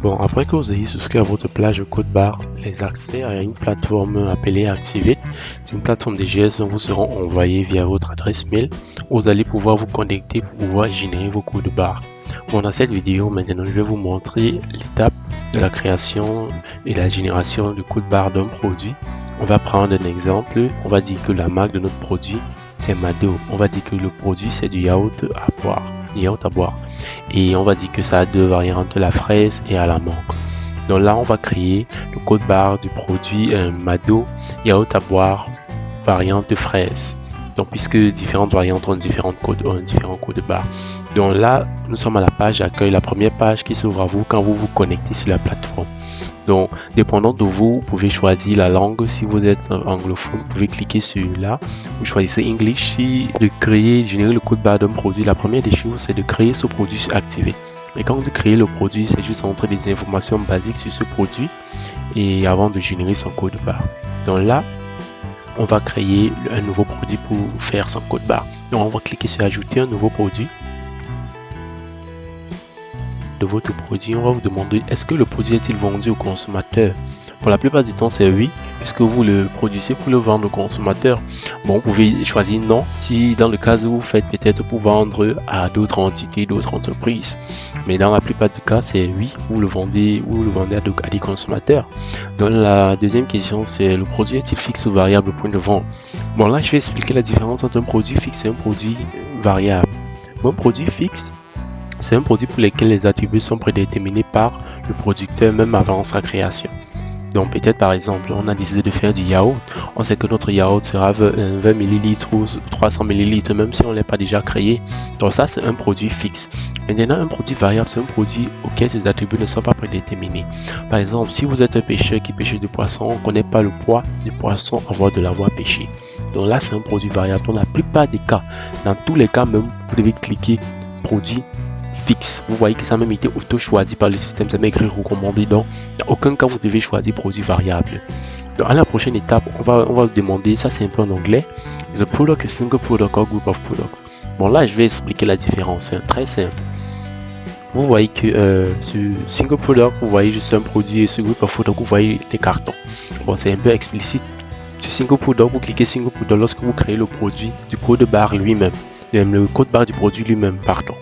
Bon, après que vous ayez souscrit à votre plage code barre, les accès à une plateforme appelée Activate, c'est une plateforme de GS vous seront envoyés via votre adresse mail. Vous allez pouvoir vous connecter pour pouvoir générer vos codes barres. Bon, dans cette vidéo, maintenant, je vais vous montrer l'étape de la création et la génération de code barre d'un produit. On va prendre un exemple. On va dire que la marque de notre produit, c'est Mado. On va dire que le produit, c'est du yaourt à boire. Et on va dire que ça a deux variantes, la fraise et à la mangue. Donc là, on va créer le code barre du produit Mado yaourt à boire variante fraise. Donc puisque différentes variantes ont différents codes barres. Donc là, nous sommes à la page accueil, la première page qui s'ouvre à vous quand vous vous connectez sur la plateforme. Donc, dépendant de vous, vous pouvez choisir la langue. Si vous êtes anglophone, vous pouvez cliquer sur là. Vous choisissez English. Si de générer le code barre d'un produit, la première des choses, c'est de créer ce produit sur Activate. Et quand vous créez le produit, c'est juste entrer des informations basiques sur ce produit et avant de générer son code barre. Donc là, on va créer un nouveau produit pour faire son code barre. Donc, on va cliquer sur ajouter un nouveau produit. De votre produit, on va vous demander est-ce que le produit est-il vendu au consommateur. Pour la plupart du temps, c'est oui, puisque vous le produisez pour le vendre au consommateur. Bon, vous pouvez choisir non, si dans le cas où vous faites peut-être pour vendre à d'autres entités, d'autres entreprises. Mais dans la plupart du cas, c'est oui, vous le vendez à des consommateurs. Donc la deuxième question, c'est le produit est-il fixe ou variable au point de vente. Bon, là, je vais expliquer la différence entre un produit fixe et un produit variable. Bon, un produit fixe, c'est un produit pour lequel les attributs sont prédéterminés par le producteur même avant sa création. Donc peut-être par exemple, on a décidé de faire du yaourt. On sait que notre yaourt sera 20 ml ou 300 ml même si on ne l'a pas déjà créé. Donc ça, c'est un produit fixe. Maintenant, un produit variable, c'est un produit auquel ses attributs ne sont pas prédéterminés. Par exemple, si vous êtes un pêcheur qui pêche du poisson, on ne connaît pas le poids du poisson avant de l'avoir pêché. Donc là, c'est un produit variable. Dans la plupart des cas, dans tous les cas même, vous devez cliquer produit fixe. Vous voyez que ça a même été auto-choisi par le système, ça m'a écrit recommandé. Donc, dans aucun cas, vous devez choisir produit variable. Donc, à la prochaine étape, on va vous demander, ça c'est un peu en anglais, the product is single product or group of products. Bon, là, je vais expliquer la différence. C'est très simple. Vous voyez que sur single product, vous voyez juste un produit et sur group of products, vous voyez les cartons. Bon, c'est un peu explicite. Sur single product, vous cliquez single product lorsque vous créez le produit du code barre lui-même. Le code barre du produit lui-même, pardon.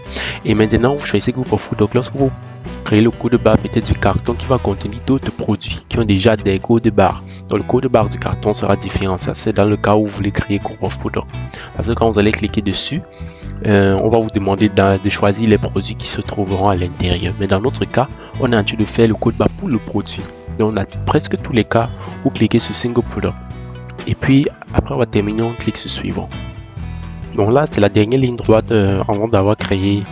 Et maintenant, vous choisissez Group of Products lorsque vous créez le code barre peut-être du carton qui va contenir d'autres produits qui ont déjà des codes barres. Donc, le code barre du carton sera différent. Ça, c'est dans le cas où vous voulez créer Group of Products. Parce que quand vous allez cliquer dessus, on va vous demander de choisir les produits qui se trouveront à l'intérieur. Mais dans notre cas, on est en train de faire le code barre pour le produit. Donc, dans presque tous les cas, vous cliquez sur Single Product. Et puis, après avoir terminé, on clique sur Suivant. Donc là, c'est la dernière ligne droite avant d'avoir créé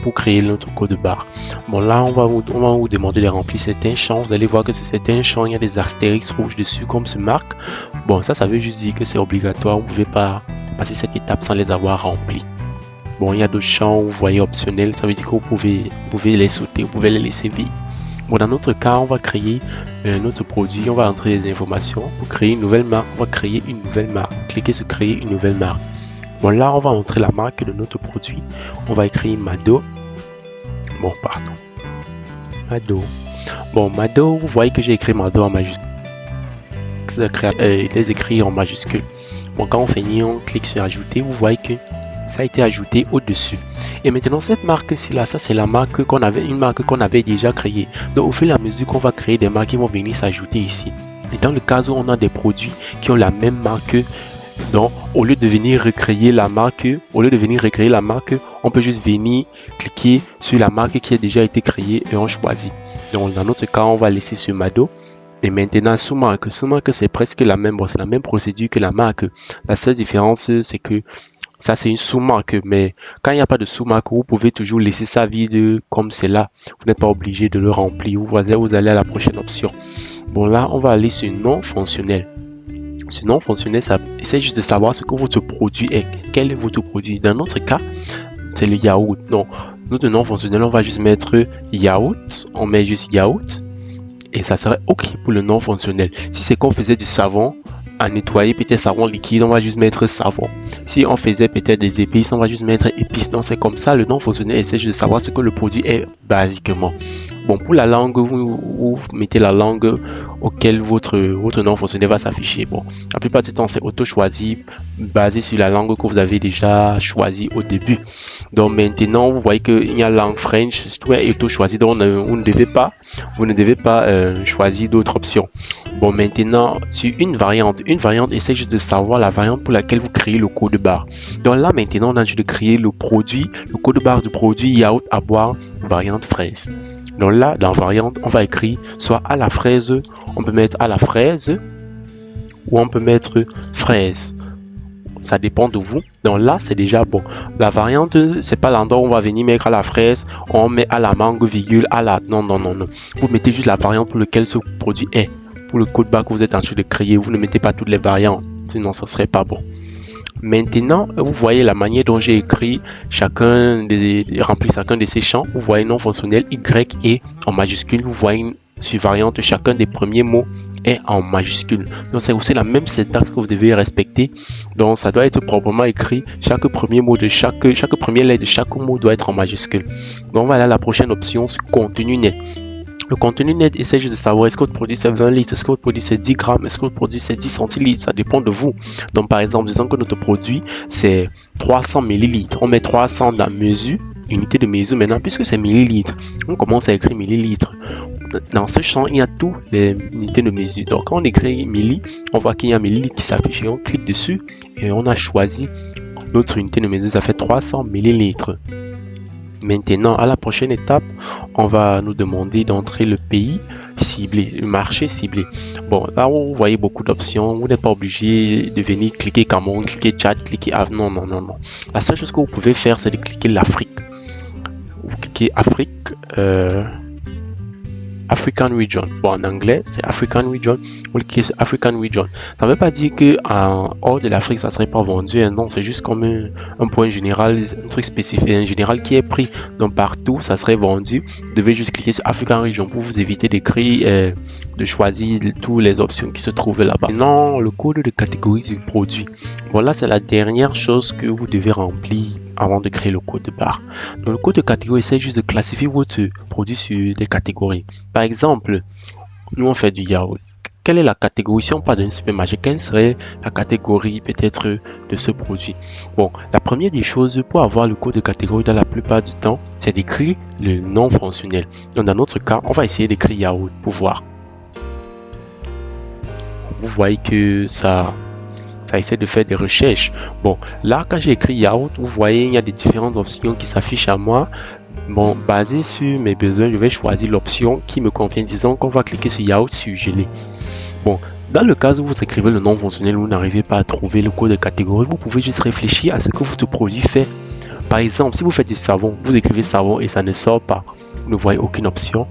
pour créer notre code barre. Bon, là, on va vous demander de remplir certains champs. Vous allez voir que c'est certains champs, il y a des astérisques rouges dessus comme ce marque. Bon, ça veut juste dire que c'est obligatoire. Vous ne pouvez pas passer cette étape sans les avoir remplis. Bon, il y a d'autres champs, vous voyez optionnels. Ça veut dire que vous pouvez les sauter, vous pouvez les laisser vides. Bon, dans notre cas, on va créer notre produit. On va entrer les informations. Pour créer une nouvelle marque, on va créer une nouvelle marque. Cliquez sur créer une nouvelle marque. Bon, là, on va entrer la marque de notre produit. On va écrire Mado. Bon, pardon. Mado. Bon, Mado, vous voyez que j'ai écrit Mado en majuscule. Les écrits en majuscule. Bon, quand on finit, on clique sur ajouter. Vous voyez que ça a été ajouté au-dessus. Et maintenant, cette marque-ci, là, ça, c'est la marque une marque qu'on avait déjà créée. Donc, au fur et à mesure qu'on va créer des marques qui vont venir s'ajouter ici. Et dans le cas où on a des produits qui ont la même marque, donc, au lieu de venir recréer la marque, on peut juste venir cliquer sur la marque qui a déjà été créée et on choisit. Donc, dans notre cas, on va laisser sur Mado. Et maintenant, sous-marque, c'est presque la même. Bon, c'est la même procédure que la marque. La seule différence, c'est que ça, c'est une sous-marque. Mais quand il n'y a pas de sous-marque, vous pouvez toujours laisser ça vide comme c'est là. Vous n'êtes pas obligé de le remplir. Vous allez à la prochaine option. Bon, là, on va aller sur non fonctionnel. Ce non fonctionnel, ça essaie juste de savoir ce que votre produit est. Quel est votre produit? Dans notre cas, c'est le yaourt. Donc, notre non fonctionnel, on va juste mettre yaourt. On met juste yaourt. Et ça serait OK pour le non fonctionnel. Si c'est qu'on faisait du savon à nettoyer, peut-être savon liquide, on va juste mettre savon. Si on faisait peut-être des épices, on va juste mettre épices. Donc, c'est comme ça, le non fonctionnel essaie juste de savoir ce que le produit est basiquement. Bon, pour la langue, vous mettez la langue auquel votre nom fonctionnel va s'afficher. Bon, la plupart du temps, c'est auto-choisi, basé sur la langue que vous avez déjà choisie au début. Donc maintenant, vous voyez qu'il y a langue French, tout est auto-choisi, donc vous ne devez pas choisir d'autres options. Bon, maintenant, sur une variante, essaie juste de savoir la variante pour laquelle vous créez le code barre. Donc là, maintenant, on a juste de créer le code barre du produit yaourt à boire, variante fraise. Donc là, dans variante, on va écrire soit à la fraise, on peut mettre à la fraise, ou on peut mettre fraise. Ça dépend de vous. Donc là, c'est déjà bon. La variante, c'est pas l'endroit où on va venir mettre à la fraise, on met à la mangue, virgule, à la... Non. Vous mettez juste la variante pour laquelle ce produit est. Pour le code barre que vous êtes en train de créer, vous ne mettez pas toutes les variantes. Sinon, ça serait pas bon. Maintenant, vous voyez la manière dont j'ai écrit rempli chacun de ces champs. Vous voyez non fonctionnel Y est en majuscule. Vous voyez sur variante, chacun des premiers mots est en majuscule. Donc c'est aussi la même syntaxe que vous devez respecter. Donc ça doit être proprement écrit. Chaque premier mot de chaque première lettre de chaque mot doit être en majuscule. Donc voilà la prochaine option, c'est contenu net. Le contenu net, essaie juste de savoir est-ce que votre produit c'est 20 litres, est-ce que votre produit c'est 10 grammes, est-ce que votre produit c'est 10 centilitres, ça dépend de vous. Donc par exemple, disons que notre produit c'est 300 millilitres, on met 300 dans mesure, unité de mesure maintenant, puisque c'est millilitres, on commence à écrire millilitres. Dans ce champ, il y a toutes les unités de mesure. Donc quand on écrit milli, on voit qu'il y a millilitres qui s'affiche et on clique dessus et on a choisi notre unité de mesure, ça fait 300 millilitres. Maintenant, à la prochaine étape, on va nous demander d'entrer le pays ciblé, le marché ciblé. Bon, là, vous voyez beaucoup d'options. Vous n'êtes pas obligé de venir cliquer Cameroun, cliquer Tchad, cliquer non. La seule chose que vous pouvez faire, c'est de cliquer l'Afrique. Vous cliquez Afrique, African Region. Bon, en anglais, c'est African Region. Vous cliquez sur African Region. Ça ne veut pas dire que hors de l'Afrique, ça ne serait pas vendu. Hein. Non, c'est juste comme un point général, un truc spécifique, un général qui est pris. Donc, partout, ça serait vendu. Vous devez juste cliquer sur African Region pour vous éviter d'écrire, de choisir toutes les options qui se trouvent là-bas. Maintenant, le code de catégorie du produit. Voilà, c'est la dernière chose que vous devez remplir avant de créer le code de barre. Donc, le code de catégorie, c'est juste de classifier votre produit sur des catégories. Par exemple, nous on fait du yaourt. Quelle est la catégorie? Si on parle d'un supermarché, quelle serait la catégorie peut-être de ce produit? Bon, la première des choses pour avoir le code de catégorie dans la plupart du temps, c'est d'écrire le nom fonctionnel. Donc dans notre cas, on va essayer d'écrire yaourt pour voir. Vous voyez que ça essaie de faire des recherches. Bon, là quand j'ai écrit yaourt, vous voyez il y a des différentes options qui s'affichent à moi. Bon, basé sur mes besoins, je vais choisir l'option qui me convient. Disons qu'on va cliquer sur yaourt surgelé. Bon, dans le cas où vous écrivez le nom fonctionnel, vous n'arrivez pas à trouver le code de catégorie, vous pouvez juste réfléchir à ce que votre produit fait. Par exemple, si vous faites du savon, vous écrivez savon et ça ne sort pas, vous ne voyez aucune option.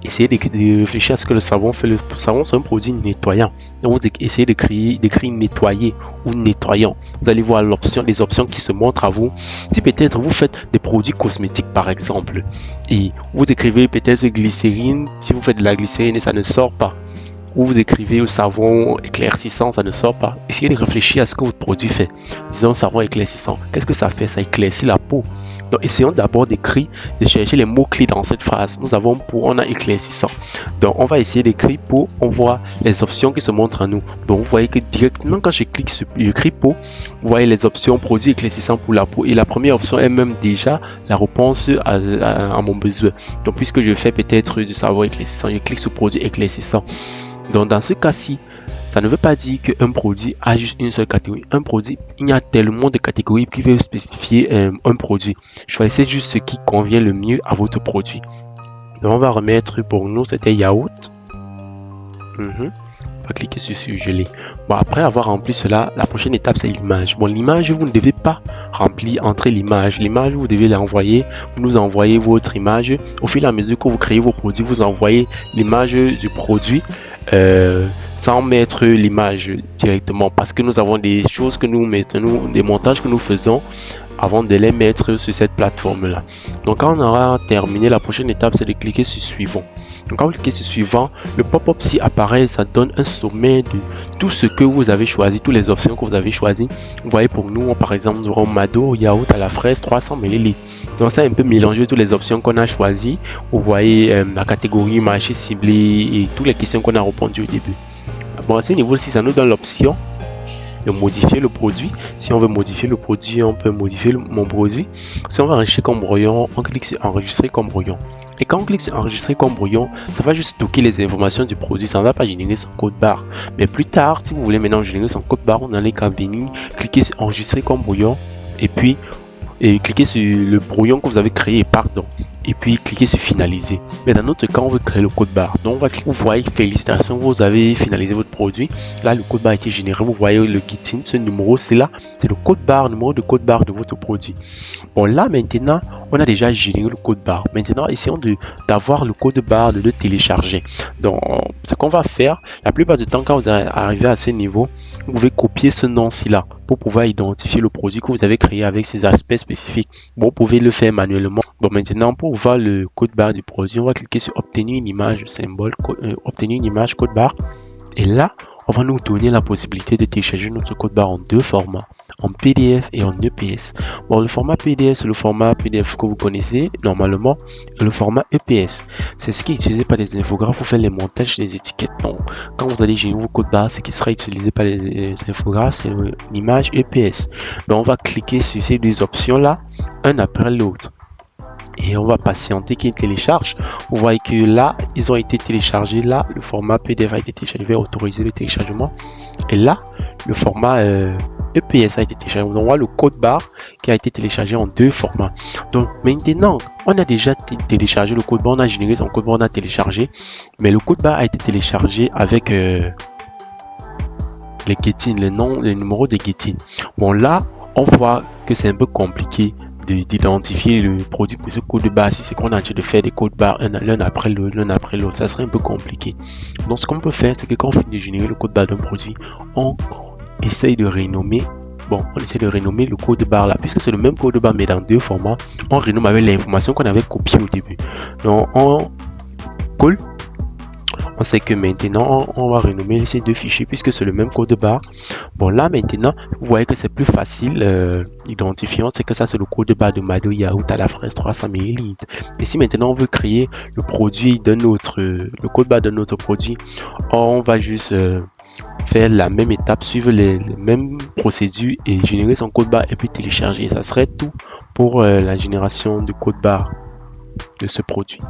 Essayez de réfléchir à ce que le savon fait. Le savon, c'est un produit nettoyant. Donc, vous essayez d'écrire nettoyer ou nettoyant. Vous allez voir les options qui se montrent à vous. Si peut-être vous faites des produits cosmétiques, par exemple, et vous écrivez peut-être glycérine, si vous faites de la glycérine et ça ne sort pas, ou vous écrivez au savon éclaircissant, ça ne sort pas. Essayez de réfléchir à ce que votre produit fait. Disons savon éclaircissant. Qu'est-ce que ça fait? Ça éclaircit la peau. Donc, essayons d'abord d'écrire, de chercher les mots-clés dans cette phrase. Nous avons on a éclaircissant. Donc, on va essayer d'écrire peau. On voit les options qui se montrent à nous. Donc, vous voyez que directement, quand je clique sur écrit peau, vous voyez les options produits éclaircissants pour la peau. Et la première option est même déjà la réponse à mon besoin. Donc, puisque je fais peut-être du savon éclaircissant, je clique sur produit éclaircissant. Donc, dans ce cas-ci, ça ne veut pas dire qu'un produit a juste une seule catégorie. Un produit, il y a tellement de catégories qui veulent spécifier un produit. Choisissez juste ce qui convient le mieux à votre produit. Donc, on va remettre pour nous, c'était yaourt. On va cliquer sur surgelé. Bon, après avoir rempli cela, la prochaine étape, c'est l'image. Bon, l'image, vous ne devez pas remplir, entrer l'image. L'image, vous devez l'envoyer. Vous nous envoyez votre image. Au fur et à mesure que vous créez vos produits, vous envoyez l'image du produit sans mettre l'image directement, parce que nous avons des choses que nous mettons, des montages que nous faisons avant de les mettre sur cette plateforme là. Donc quand on aura terminé, la prochaine étape c'est de cliquer sur suivant. Donc quand vous cliquez sur suivant, le pop-up si apparaît, ça donne un sommet de tout ce que vous avez choisi, toutes les options que vous avez choisies. Vous voyez, pour nous, par exemple, nous aurons Mado yaourt à la fraise 300 ml. Donc ça a un peu mélangé toutes les options qu'on a choisies. Vous voyez la catégorie marché ciblé et toutes les questions qu'on a répondues au début. Bon, à ce niveau-ci, ça nous donne l'option de modifier le produit. Si on veut modifier le produit, on peut modifier mon produit. Si on veut enregistrer comme brouillon, on clique sur enregistrer comme brouillon. Et quand on clique sur enregistrer comme brouillon, ça va juste stocker les informations du produit, ça ne va pas générer son code barre. Mais plus tard, si vous voulez maintenant générer son code barre, on a les qu'à venir cliquer sur enregistrer comme brouillon et puis cliquez sur le brouillon que vous avez créé, et puis cliquez sur finaliser. Mais dans notre cas, on veut créer le code barre. Donc vous voyez, félicitations, vous avez finalisé votre produit. Là, le code barre a été généré. Vous voyez le GitIn, ce numéro, c'est là, c'est le code barre, numéro de code barre de votre produit. Bon, là maintenant, on a déjà généré le code barre. Maintenant, essayons d'avoir le code barre, de le télécharger. Donc, ce qu'on va faire, la plupart du temps, quand vous arrivez à ce niveau, vous pouvez copier ce nom-ci là pour pouvoir identifier le produit que vous avez créé avec ses aspects spécifiques. Bon, vous pouvez le faire manuellement. Bon, maintenant, pour voir le code barre du produit, on va cliquer sur obtenir une image symbole, obtenir une image code barre. Et là, on va nous donner la possibilité de télécharger notre code barre en deux formats, en PDF et en EPS. Bon, le format PDF, c'est le format PDF que vous connaissez normalement, et le format EPS, c'est ce qui est utilisé par les infographes pour faire les montages des étiquettes. Donc, quand vous allez générer vos codes barres, ce qui sera utilisé par les infographes, c'est l'image EPS. Donc, on va cliquer sur ces deux options-là, un après l'autre. Et on va patienter qu'ils téléchargent. Vous voyez que là, ils ont été téléchargés. Là, le format PDF a été téléchargé. Je vais autoriser le téléchargement. Et là, le format EPS a été téléchargé. On voit le code barre qui a été téléchargé en deux formats. Donc maintenant, on a déjà téléchargé le code barre. On a généré son code barre, on a téléchargé. Mais le code barre a été téléchargé avec les GitIn, le numéro de GitIn. Bon, là, on voit que c'est un peu compliqué d'identifier le produit pour ce code barre. Si c'est qu'on a de faire des codes barres l'un après l'autre, ça serait un peu compliqué. Donc ce qu'on peut faire, c'est que quand on finit de générer le code barre d'un produit, on essaye de renommer. Bon, on essaie de renommer le code barre là, puisque c'est le même code barre mais dans deux formats. On renomme avec l'information qu'on avait copiée au début. Donc on colle. On sait que maintenant, on va renommer ces deux fichiers puisque c'est le même code barre. Bon, là maintenant, vous voyez que c'est plus facile d'identifier. C'est que ça, c'est le code barre de Mado yaourt à la fraise 300 ml. Et si maintenant on veut créer le produit d'un autre, le code barre d'un autre produit, on va juste faire la même étape, suivre les mêmes procédures et générer son code barre et puis télécharger. Ça serait tout pour la génération du code barre de ce produit.